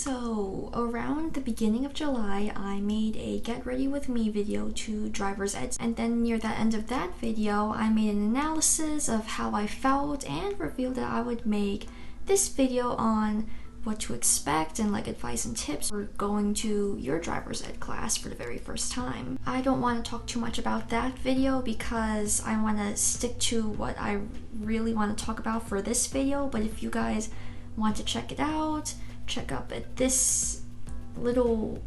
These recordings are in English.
So around the beginning of July, I made a get ready with me video to driver's ed, and then near the end of that video, I made an analysis of how I felt and revealed that I would make this video on what to expect and like advice and tips for going to your driver's ed class for the very first time. I don't want to talk too much about that video because I want to stick to what I really want to talk about for this video, but if you guys want to check it out, check up at this little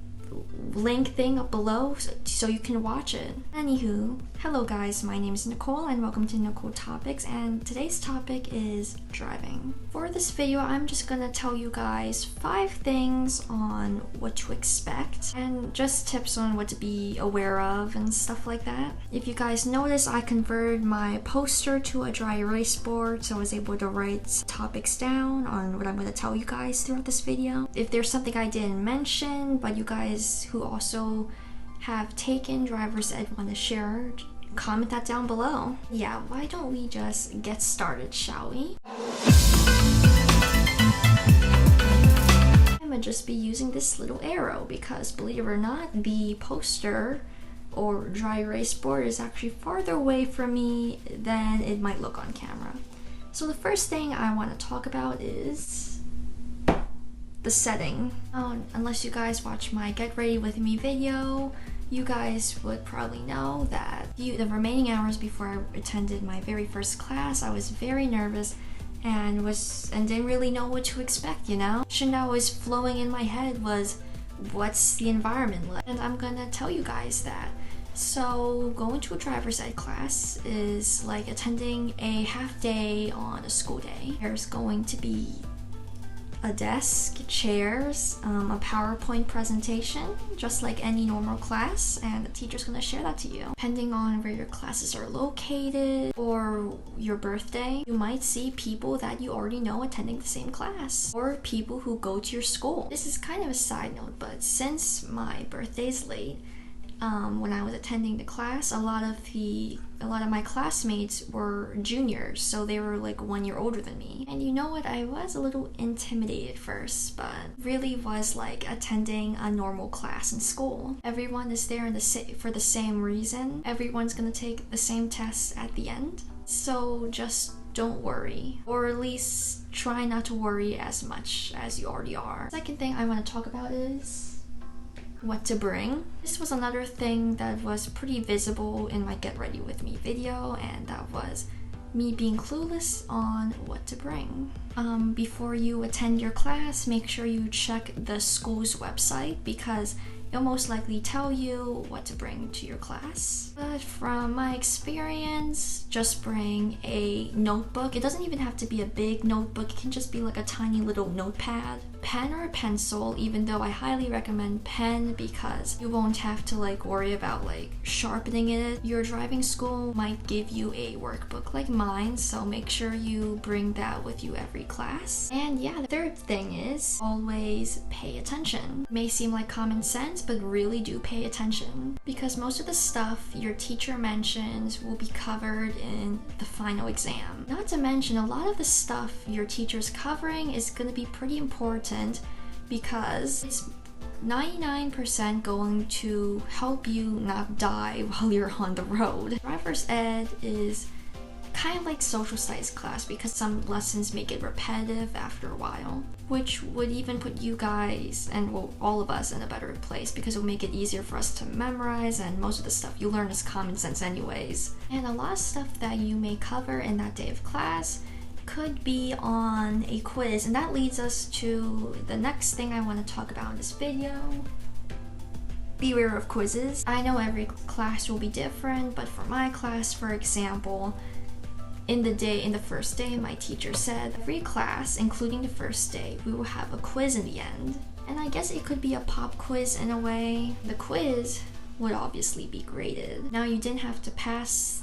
link thing up below so you can watch it. Anywho, hello guys, my name is Nicole and welcome to NicoleTopics, and today's topic is driving. For this video, I'm just gonna tell you guys 5 things on what to expect and just tips on what to be aware of and stuff like that. If you guys notice, I converted my poster to a dry erase board, so I was able to write topics down on what I'm gonna tell you guys throughout this video. If there's something I didn't mention but you guys who also have taken driver's ed want to share, comment that down below. Yeah, why don't we just get started, shall we? I'm gonna just be using this little arrow because, believe it or not, the poster or dry erase board is actually farther away from me than it might look on camera. So the first thing I want to talk about is the setting. Unless you guys watch my get ready with me video, you guys would probably know that the remaining hours before I attended my very first class, I was very nervous and didn't really know what to expect, you know? The question that was flowing in my head was, what's the environment like? And I'm gonna tell you guys that. So going to a driver's ed class is like attending a half day on a school day. There's going to be a desk, chairs, a PowerPoint presentation, just like any normal class, and the teacher's gonna share that to you. Depending on where your classes are located or your birthday, you might see people that you already know attending the same class, or people who go to your school. This is kind of a side note, but since my birthday's late, when I was attending the class, a lot of my classmates were juniors, so they were like 1 year older than me. And you know what, I was a little intimidated first, but really was like attending a normal class in school. Everyone is there for the same reason. Everyone's gonna take the same tests at the end. So just don't worry, or at least try not to worry as much as you already are. Second thing I want to talk about is what to bring. This was another thing that was pretty visible in my get ready with me video, and that was me being clueless on what to bring. Before you attend your class, make sure you check the school's website because it'll most likely tell you what to bring to your class. But from my experience, just bring a notebook. It doesn't even have to be a big notebook, it can just be like a tiny little notepad. Pen or a pencil, even though I highly recommend pen because you won't have to like worry about like sharpening it. Your driving school might give you a workbook like mine, so make sure you bring that with you every class. And yeah, the third thing is always pay attention. It may seem like common sense, but really do pay attention because most of the stuff your teacher mentions will be covered in the final exam. Not to mention, a lot of the stuff your teacher's covering is going to be pretty important because it's 99% going to help you not die while you're on the road. Driver's ed is kind of like social studies class because some lessons make it repetitive after a while, which would even put you guys and well, all of us in a better place because it will make it easier for us to memorize, and most of the stuff you learn is common sense anyways. And a lot of stuff that you may cover in that day of class could be on a quiz, and that leads us to the next thing I want to talk about in this video. Beware of quizzes. I know every class will be different, but for my class, for example, in the first day, my teacher said every class, including the first day, we will have a quiz in the end. And I guess it could be a pop quiz in a way. The quiz would obviously be graded. Now, you didn't have to pass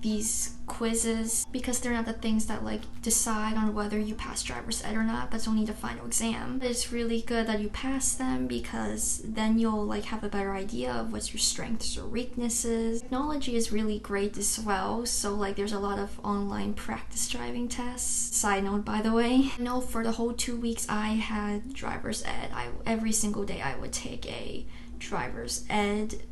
these quizzes because they're not the things that like decide on whether you pass driver's ed or not, but it's only the final exam. But it's really good that you pass them because then you'll like have a better idea of what's your strengths or weaknesses. Technology is really great as well, so like there's a lot of online practice driving tests. Side note, by the way, I know for the whole 2 weeks I had driver's ed, every single day I would take a driver's ed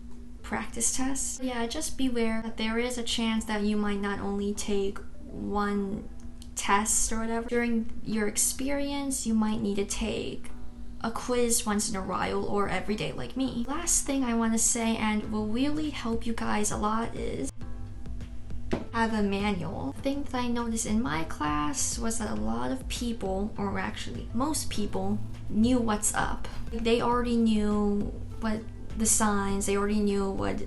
practice test. Yeah, just beware that there is a chance that you might not only take one test or whatever. During your experience, you might need to take a quiz once in a while or every day like me. Last thing I want to say, and will really help you guys a lot, is have a manual. The thing that I noticed in my class was that a lot of people, or actually most people, knew what's up. They already knew what the signs, they already knew what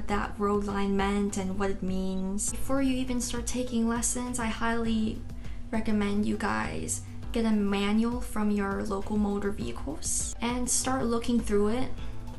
that road line meant and what it means. Before you even start taking lessons, I highly recommend you guys get a manual from your local motor vehicles and start looking through it,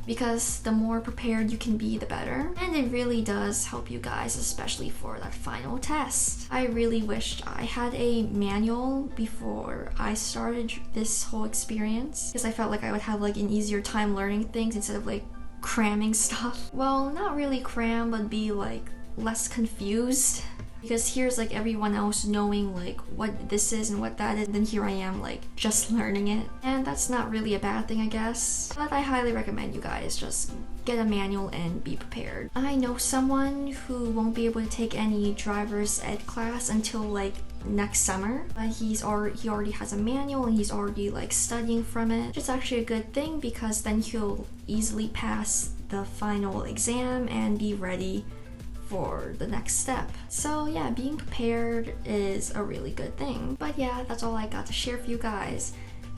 because the more prepared you can be, the better. And it really does help you guys, especially for that final test. I really wished I had a manual before I started this whole experience, because I felt like I would have like an easier time learning things instead of like cramming stuff. Well, not really cram, but be like less confused. Because here's like everyone else knowing like what this is and what that is, and then here I am like just learning it. And that's not really a bad thing, I guess. But I highly recommend you guys just get a manual and be prepared. I know someone who won't be able to take any driver's ed class until like next summer, but he already has a manual and he's already like studying from it. It's actually a good thing because then he'll easily pass the final exam and be ready for the next step. So yeah, being prepared is a really good thing. But yeah, that's all I got to share for you guys.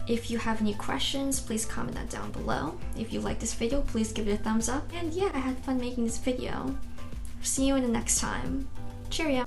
If you have any questions, please comment that down below. If you like this video, please give it a thumbs up. And yeah, I had fun making this video. See you in the next time. Cheerio!